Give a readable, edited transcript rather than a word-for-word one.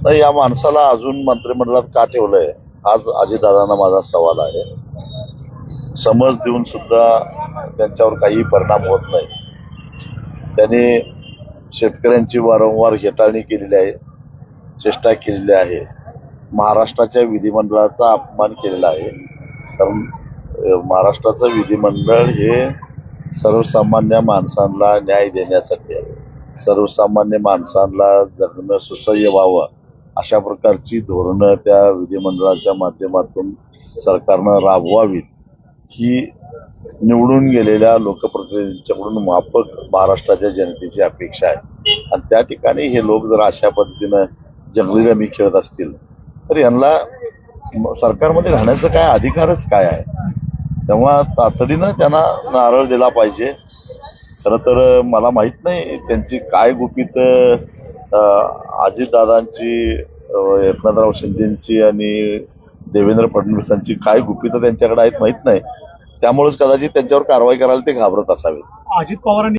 तर या माणसाला अजून मंत्रिमंडळात का ठेवलंय आज अजितदादांना माझा सवाल आहे. समज देऊन सुद्धा त्यांच्यावर काही परिणाम होत नाही. त्यांनी शेतकऱ्यांची वारंवार हेटाळणी केलेली आहे, चेष्टा केलेली आहे, महाराष्ट्राच्या विधिमंडळाचा अपमान केलेला आहे. कारण महाराष्ट्राचं विधिमंडळ हे सर्वसामान्य माणसांना न्याय देण्यासाठी आहे. सर्वसामान्य माणसांना जगणं सुसह्य व्हावं अशा प्रकारची धोरणं त्या विधिमंडळाच्या माध्यमातून सरकारनं राबवावीत ही निवडून गेलेल्या लोकप्रतिनिधींच्याकडून माफक महाराष्ट्राच्या जनतेची अपेक्षा आहे. आणि त्या ठिकाणी हे लोक जर अशा पद्धतीनं जंगली रमी खेळत असतील तर यांना सरकारमध्ये राहण्याचा काय अधिकारच काय आहे. तेव्हा तातडीनं त्यांना नारळ दिला पाहिजे. खरं तर मला माहित नाही त्यांची काय गुपित अजितदादांची, एकनाथराव शिंदेची आणि देवेंद्र फडणवीसांची काय गुपितं त्यांच्याकडे आहेत माहित नाही. त्यामुळेच कदाचित त्यांच्यावर कारवाई करायला ते घाबरत असावे. अजित पवारांनी